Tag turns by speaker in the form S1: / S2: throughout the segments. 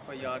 S1: FIR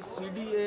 S1: CDA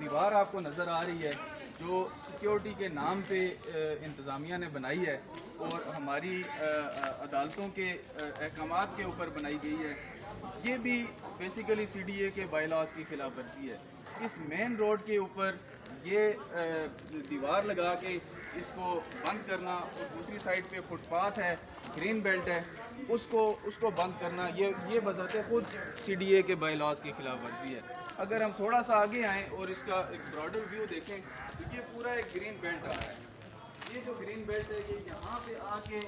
S1: دیوار آپ کو نظر آ رہی ہے جو سیکیورٹی کے نام پہ انتظامیہ نے بنائی ہے اور ہماری عدالتوں کے احکامات کے اوپر بنائی گئی ہے، یہ بھی بیسیکلی سی ڈی اے کے بائی لاز کی خلاف ورزی ہے۔ اس مین روڈ کے اوپر یہ دیوار لگا کے اس کو بند کرنا اور دوسری سائڈ پہ فٹ پاتھ ہے، گرین بیلٹ ہے، اس کو بند کرنا، یہ بذات خود سی ڈی اے کے بائی لاز کی خلاف ورزی ہے۔ اگر ہم تھوڑا سا آگے آئیں اور اس کا ایک براڈر ویو دیکھیں تو یہ پورا ایک گرین بیلٹ آ رہا ہے۔ یہ جو گرین بیلٹ ہے یہ یہاں پہ آ کے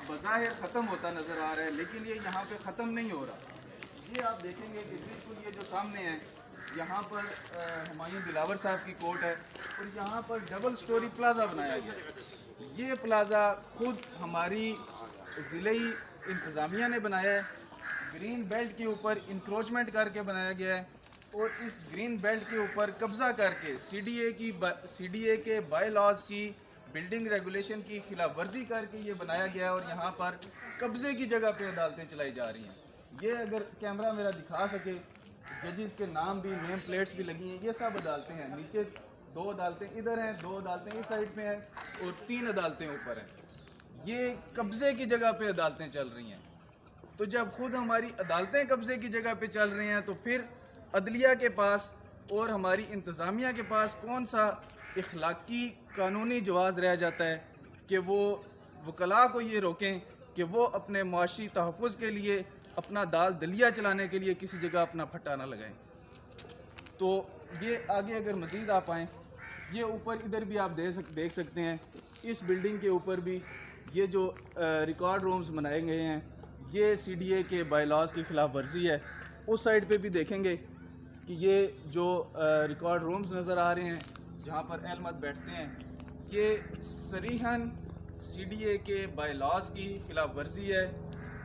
S1: بظاہر ختم ہوتا نظر آ رہا ہے، لیکن یہ یہاں پہ ختم نہیں ہو رہا۔ یہ آپ دیکھیں گے کہ بالکل یہ جو سامنے ہے یہاں پر ہمایوں دلاور صاحب کی کورٹ ہے اور یہاں پر ڈبل سٹوری پلازا بنایا گیا ہے۔ یہ پلازا خود ہماری ضلعی انتظامیہ نے بنایا ہے، گرین بیلٹ کے اوپر انکروچمنٹ کر کے بنایا گیا ہے اور اس گرین بیلٹ کے اوپر قبضہ کر کے سی ڈی اے کے بائی لاز کی بلڈنگ ریگولیشن کی خلاف ورزی کر کے یہ بنایا گیا ہے اور یہاں پر قبضے کی جگہ پہ عدالتیں چلائی جا رہی ہیں۔ یہ اگر کیمرہ میرا دکھا سکے، ججز کے نام بھی، نیم پلیٹس بھی لگی ہیں، یہ سب عدالتیں ہیں۔ نیچے 2 عدالتیں ادھر ہیں، 2 عدالتیں اس سائڈ پہ ہیں اور 3 عدالتیں اوپر ہیں۔ یہ قبضے کی جگہ پہ عدالتیں چل رہی ہیں۔ تو جب خود ہماری عدالتیں قبضے کی جگہ پہ چل رہی ہیں تو پھر عدلیہ کے پاس اور ہماری انتظامیہ کے پاس کون سا اخلاقی قانونی جواز رہ جاتا ہے کہ وہ وکلاء کو یہ روکیں کہ وہ اپنے معاشی تحفظ کے لیے، اپنا دال دلیہ چلانے کے لیے کسی جگہ اپنا پھٹا نہ لگائیں۔ تو یہ آگے اگر مزید آپ آئیں، یہ اوپر ادھر بھی آپ دیکھ سکتے ہیں، اس بلڈنگ کے اوپر بھی یہ جو ریکارڈ رومز بنائے گئے ہیں یہ سی ڈی اے کے بائی لاز کی خلاف ورزی ہے۔ اس سائڈ پہ بھی دیکھیں گے کہ یہ جو ریکارڈ رومز نظر آ رہے ہیں جہاں پر اہلمت بیٹھتے ہیں، یہ صریحاً سی ڈی اے کے بائی لاز کی خلاف ورزی ہے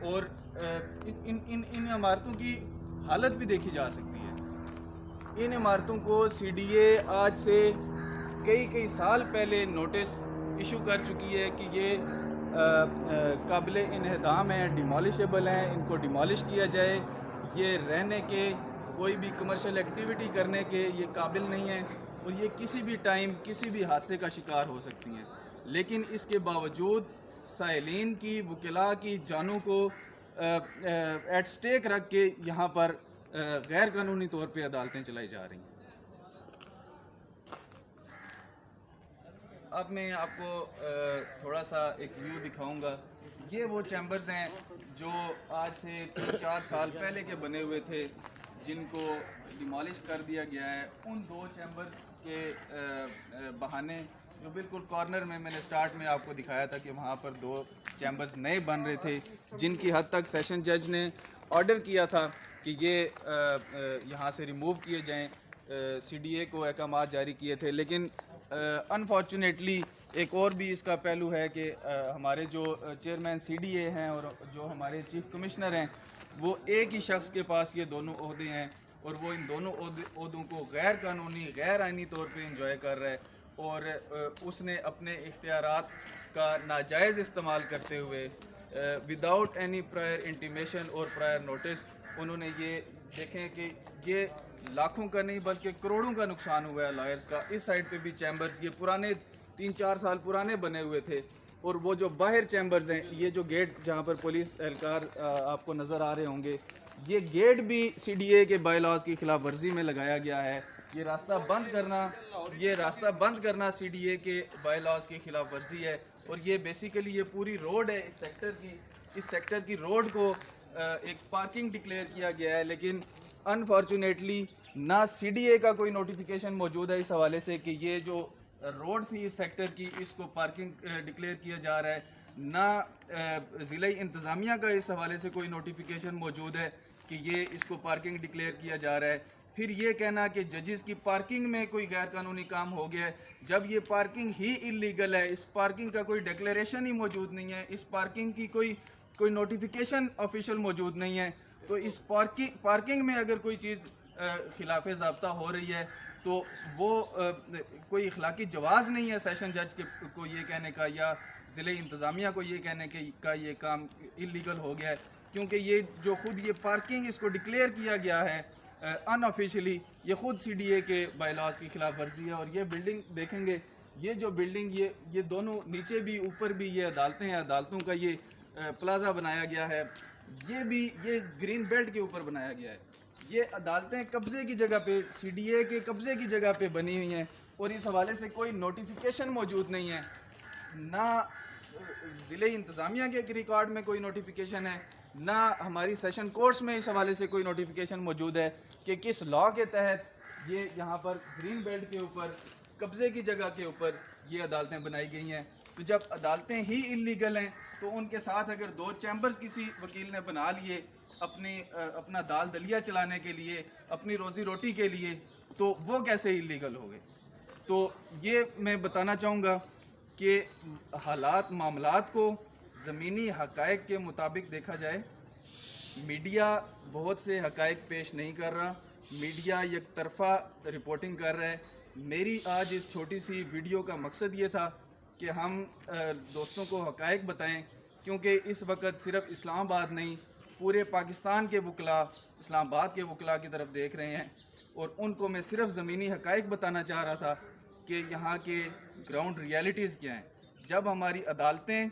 S1: اور ان عمارتوں کی حالت بھی دیکھی جا سکتی ہے۔ ان عمارتوں کو سی ڈی اے آج سے کئی سال پہلے نوٹس ایشو کر چکی ہے کہ یہ قابل انہدام ہیں، ڈیمالشیبل ہیں، ان کو ڈیمالش کیا جائے، یہ رہنے کے، کوئی بھی کمرشل ایکٹیویٹی کرنے کے یہ قابل نہیں ہیں اور یہ کسی بھی ٹائم کسی بھی حادثے کا شکار ہو سکتی ہیں۔ لیکن اس کے باوجود سائلین کی، وکلاء کی جانوں کو ایٹ سٹیک رکھ کے یہاں پر غیر قانونی طور پہ عدالتیں چلائی جا رہی ہیں۔ اب میں آپ کو تھوڑا سا ایک ویو دکھاؤں گا۔ یہ وہ چیمبرز ہیں جو آج سے 3-4 سال پہلے کے بنے ہوئے تھے، جن کو ڈیمالش کر دیا گیا ہے۔ ان 2 چیمبر کے بہانے جو بالکل کارنر میں نے سٹارٹ میں آپ کو دکھایا تھا کہ وہاں پر 2 چیمبرز نئے بن رہے تھے، جن کی حد تک سیشن جج نے آرڈر کیا تھا کہ یہ یہاں سے ریموو کیے جائیں، سی ڈی اے کو احکامات جاری کیے تھے۔ لیکن انفارچونیٹلی ایک اور بھی اس کا پہلو ہے کہ ہمارے جو چیئرمین سی ڈی اے ہیں اور جو ہمارے چیف کمشنر ہیں، وہ ایک ہی شخص کے پاس یہ دونوں عہدے ہیں اور وہ ان دونوں عہدوں کو غیر قانونی، غیر آئینی طور پہ انجوائے کر رہا ہے اور اس نے اپنے اختیارات کا ناجائز استعمال کرتے ہوئے وداؤٹ اینی پرائر انٹیمیشن اور پرائر نوٹس، انہوں نے یہ دیکھیں کہ یہ لاکھوں کا نہیں بلکہ کروڑوں کا نقصان ہوا ہے لائرز کا۔ اس سائڈ پہ بھی چیمبرز یہ پرانے 3-4 سال پرانے بنے ہوئے تھے اور وہ جو باہر چیمبرز ہیں، یہ جو گیٹ جہاں پر پولیس اہلکار آپ کو نظر آ رہے ہوں گے، یہ گیٹ بھی سی ڈی اے کے بائی لاز کی خلاف ورزی میں لگایا گیا ہے۔ یہ راستہ بند کرنا سی ڈی اے کے بائی لاز کی خلاف ورزی ہے اور یہ بیسیکلی یہ پوری روڈ ہے اس سیکٹر کی روڈ کو ایک پارکنگ ڈکلیئر کیا گیا ہے، لیکن انفارچونیٹلی نہ سی ڈی اے کا کوئی نوٹیفیکیشن موجود ہے اس حوالے سے کہ یہ جو روڈ تھی اس سیکٹر کی، اس کو پارکنگ ڈکلیئر کیا جا رہا ہے، نہ ضلعی انتظامیہ کا اس حوالے سے کوئی نوٹیفیکیشن موجود ہے کہ یہ اس کو پارکنگ ڈکلیئر کیا جا رہا ہے۔ پھر یہ کہنا کہ ججز کی پارکنگ میں کوئی غیر قانونی کام ہو گیا ہے، جب یہ پارکنگ ہی انلیگل ہے، اس پارکنگ کا کوئی ڈیکلیریشن ہی موجود نہیں ہے، اس پارکنگ کی کوئی نوٹیفیکیشن آفیشیل موجود نہیں ہے، تو اس پارکنگ میں اگر کوئی چیز خلاف ضابطہ ہو رہی ہے تو وہ کوئی اخلاقی جواز نہیں ہے سیشن جج کو یہ کہنے کا یا ضلعی انتظامیہ کو یہ کہنے کا یہ کام انلیگل ہو گیا ہے، کیونکہ یہ جو خود یہ پارکنگ اس کو ڈکلیئر کیا گیا ہے ان آفیشلی یہ خود سی ڈی اے کے بائی لاز کی خلاف ورزی ہے. اور یہ بلڈنگ دیکھیں گے, یہ جو بلڈنگ یہ دونوں نیچے بھی اوپر بھی یہ عدالتیں ہیں, عدالتوں کا یہ پلازا بنایا گیا ہے, یہ گرین بیلٹ کے اوپر بنایا گیا ہے. یہ عدالتیں قبضے کی جگہ پہ, سی ڈی اے کے قبضے کی جگہ پہ بنی ہوئی ہیں, اور اس حوالے سے کوئی نوٹیفیکیشن موجود نہیں ہے, نہ ضلعی انتظامیہ کے ریکارڈ میں کوئی نوٹیفیکیشن ہے, نہ ہماری سیشن کورٹس میں اس حوالے سے کوئی نوٹیفیکیشن موجود ہے کہ کس لاء کے تحت یہ یہاں پر گرین بیلٹ کے اوپر قبضے کی جگہ کے اوپر یہ عدالتیں بنائی گئی ہیں. تو جب عدالتیں ہی انلیگل ہیں تو ان کے ساتھ اگر 2 چیمبرز کسی وکیل نے بنا لیے اپنا دال دلیا چلانے کے لیے, اپنی روزی روٹی کے لیے, تو وہ کیسے انلیگل ہو گئے. تو یہ میں بتانا چاہوں گا کہ حالات معاملات کو زمینی حقائق کے مطابق دیکھا جائے. میڈیا بہت سے حقائق پیش نہیں کر رہا, میڈیا یک طرفہ رپورٹنگ کر رہا ہے. میری آج اس چھوٹی سی ویڈیو کا مقصد یہ تھا کہ ہم دوستوں کو حقائق بتائیں, کیونکہ اس وقت صرف اسلام آباد نہیں, پورے پاکستان کے وکلاء اسلام آباد کے وکلاء کی طرف دیکھ رہے ہیں, اور ان کو میں صرف زمینی حقائق بتانا چاہ رہا تھا کہ یہاں کے گراؤنڈ ریالٹیز کیا ہیں. جب ہماری عدالتیں,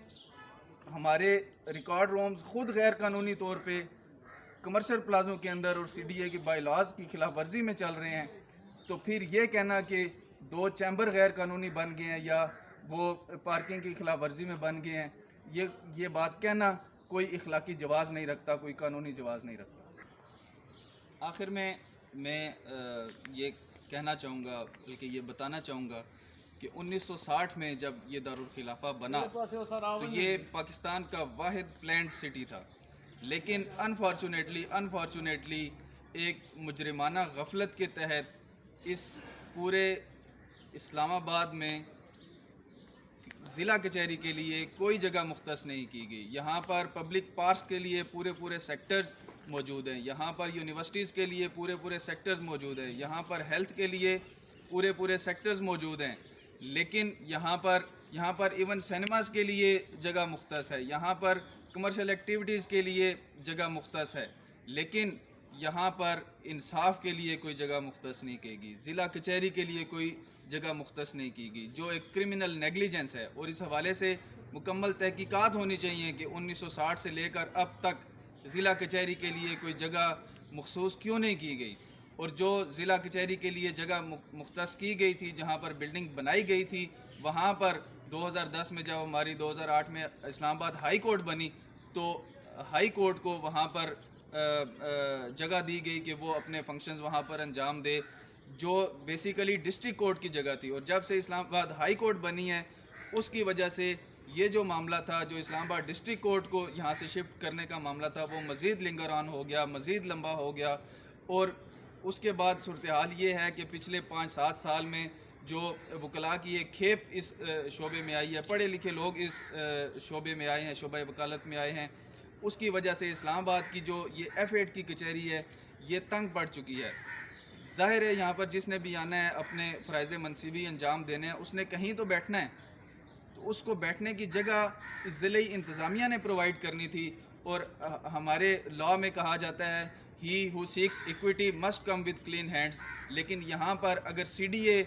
S1: ہمارے ریکارڈ رومز خود غیر قانونی طور پہ کمرشل پلازوں کے اندر اور سی ڈی اے کے بائی لاز کی خلاف ورزی میں چل رہے ہیں, تو پھر یہ کہنا کہ 2 چیمبر غیر قانونی بن گئے ہیں یا وہ پارکنگ کی خلاف ورزی میں بن گئے ہیں, یہ بات کہنا کوئی اخلاقی جواز نہیں رکھتا, کوئی قانونی جواز نہیں رکھتا. آخر میں یہ کہنا چاہوں گا, بلکہ یہ بتانا چاہوں گا کہ 1960 میں جب یہ دارالخلافہ بنا تو یہ پاکستان کا واحد پلانڈ سٹی تھا, لیکن انفارچونیٹلی ایک مجرمانہ غفلت کے تحت اس پورے اسلام آباد میں ضلع کچہری کے لیے کوئی جگہ مختص نہیں کی گئی. یہاں پر پبلک پارکس کے لیے پورے سیکٹرز موجود ہیں, یہاں پر یونیورسٹیز کے لیے پورے سیکٹرز موجود ہیں, یہاں پر ہیلتھ کے لیے پورے سیکٹرز موجود ہیں, لیکن یہاں پر ایون سینماز کے لیے جگہ مختص ہے, یہاں پر کمرشل ایکٹیویٹیز کے لیے جگہ مختص ہے, لیکن یہاں پر انصاف کے لیے کوئی جگہ مختص نہیں کی گئی, ضلع کچہری کے لیے کوئی جگہ مختص نہیں کی گئی, جو ایک کرمنل نیگلیجنس ہے. اور اس حوالے سے مکمل تحقیقات ہونی چاہیے کہ 1960 سے لے کر اب تک ضلع کچہری کے لیے کوئی جگہ مخصوص کیوں نہیں کی گئی, اور جو ضلع کچہری کے لیے جگہ مختص کی گئی تھی, جہاں پر بلڈنگ بنائی گئی تھی, وہاں پر 2010 میں جب ہماری 2008 میں اسلام آباد ہائی کورٹ بنی تو ہائی کورٹ کو وہاں پر جگہ دی گئی کہ وہ اپنے فنکشنز وہاں پر انجام دے, جو بیسیکلی ڈسٹرکٹ کورٹ کی جگہ تھی. اور جب سے اسلام آباد ہائی کورٹ بنی ہے, اس کی وجہ سے یہ جو معاملہ تھا, جو اسلام آباد ڈسٹرکٹ کورٹ کو یہاں سے شفٹ کرنے کا معاملہ تھا, وہ مزید لنگر آن ہو گیا, مزید لمبا ہو گیا. اور اس کے بعد صورتحال یہ ہے کہ پچھلے 5-7 سال میں جو وکلاء کی ایک کھیپ اس شعبے میں آئی ہے, پڑھے لکھے لوگ اس شعبے میں آئے ہیں, شعبہ وکالت میں آئے ہیں, اس کی وجہ سے اسلام آباد کی جو یہ F8 کی کچہری ہے یہ تنگ پڑ چکی ہے. ظاہر ہے یہاں پر جس نے بھی آنا ہے اپنے فرائض منصبی انجام دینے ہیں, اس نے کہیں تو بیٹھنا ہے, تو اس کو بیٹھنے کی جگہ اس ضلعی انتظامیہ نے پرووائڈ کرنی تھی. اور ہمارے لاء میں کہا جاتا ہے he who seeks equity must come with clean hands, لیکن یہاں پر اگر سی ڈی اے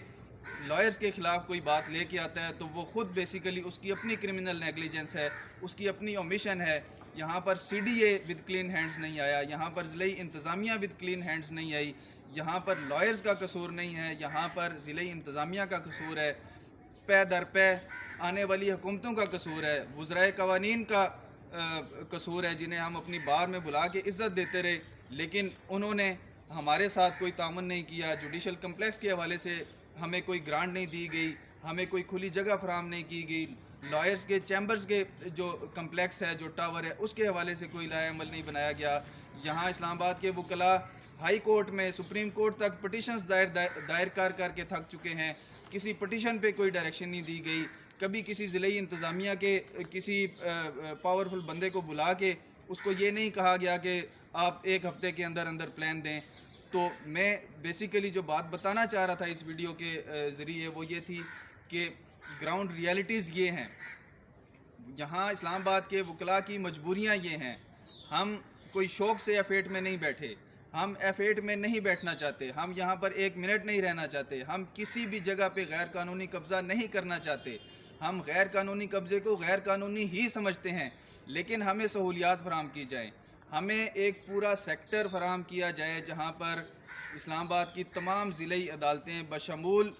S1: لائرز کے خلاف کوئی بات لے کے آتا ہے تو وہ خود بیسیکلی اس کی اپنی کرمنل نیگلیجنس ہے, اس کی اپنی اومیشن ہے. یہاں پر C D A with clean hands نہیں آیا, یہاں پر ضلعی انتظامیہ ود کلین ہینڈز نہیں آئی, یہاں پر لائرز کا قصور نہیں ہے, یہاں پر ضلعی انتظامیہ کا قصور ہے, پے در پے آنے والی حکومتوں کا قصور ہے, وزرائے قوانین کا قصور ہے, جنہیں ہم اپنی بار میں بلا کے عزت دیتے رہے, لیکن انہوں نے ہمارے ساتھ کوئی تعاون نہیں کیا. جوڈیشل کمپلیکس کے حوالے سے ہمیں کوئی گرانٹ نہیں دی گئی, ہمیں کوئی کھلی جگہ فراہم نہیں کی گئی, لائرز کے چیمبرز کے جو کمپلیکس ہے, جو ٹاور ہے, اس کے حوالے سے کوئی لائحہ عمل نہیں بنایا گیا. یہاں اسلام آباد کے وکلاء ہائی کورٹ میں, سپریم کورٹ تک پٹیشنز دائر کر کے تھک چکے ہیں, کسی پٹیشن پہ کوئی ڈائریکشن نہیں دی گئی. کبھی کسی ضلعی انتظامیہ کے کسی پاورفل بندے کو بلا کے اس کو یہ نہیں کہا گیا کہ آپ 1 ہفتے کے اندر پلان دیں. تو میں بیسیکلی جو بات بتانا چاہ رہا تھا اس ویڈیو کے ذریعے وہ یہ تھی کہ گراؤنڈ ریالٹیز یہ ہیں, یہاں اسلام آباد کے وکلاء کی مجبوریاں یہ ہیں. ہم کوئی شوق سے F8 میں نہیں بیٹھے, ہم F8 میں نہیں بیٹھنا چاہتے, ہم یہاں پر 1 منٹ نہیں رہنا چاہتے, ہم کسی بھی جگہ پہ غیر قانونی قبضہ نہیں کرنا چاہتے. ہم غیر قانونی قبضے کو غیر قانونی ہی سمجھتے ہیں, لیکن ہمیں سہولیات فراہم کی جائیں. ہمیں ایک پورا سیکٹر فراہم کیا جائے جہاں پر اسلام آباد کی تمام ضلعی عدالتیں بشمول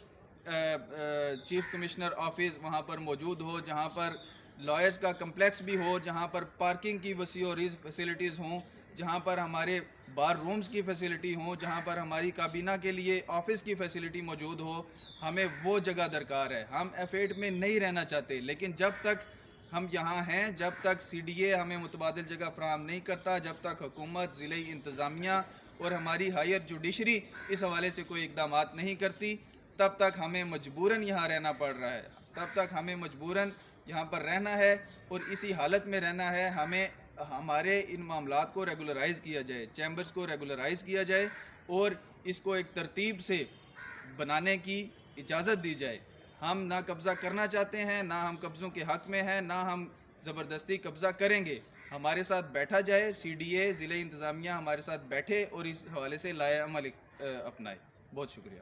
S1: چیف کمشنر آفس وہاں پر موجود ہو, جہاں پر لائرز کا کمپلیکس بھی ہو, جہاں پر پارکنگ کی وسیع و عریض فیسلٹیز ہوں, جہاں پر ہمارے بار رومز کی فیسلٹی ہوں, جہاں پر ہماری کابینہ کے لیے آفس کی فیسلٹی موجود ہو. ہمیں وہ جگہ درکار ہے. ہم F8 میں نہیں رہنا چاہتے, لیکن جب تک ہم یہاں ہیں, جب تک CDA ہمیں متبادل جگہ فراہم نہیں کرتا, جب تک حکومت, ضلعی انتظامیہ اور ہماری ہائر جوڈیشری اس حوالے سے کوئی اقدامات نہیں کرتی, تب تک ہمیں مجبوراً یہاں رہنا پڑ رہا ہے. تب تک ہمیں مجبوراً یہاں پر رہنا ہے اور اسی حالت میں رہنا ہے. ہمیں ہمارے ان معاملات کو ریگولرائز کیا جائے, چیمبرز کو ریگولرائز کیا جائے اور اس کو ایک ترتیب سے بنانے کی اجازت دی جائے. ہم نہ قبضہ کرنا چاہتے ہیں, نہ ہم قبضوں کے حق میں ہیں, نہ ہم زبردستی قبضہ کریں گے. ہمارے ساتھ بیٹھا جائے, CDA ضلعی انتظامیہ ہمارے ساتھ بیٹھے اور اس حوالے سے لائحہ عمل اپنائے. بہت شکریہ.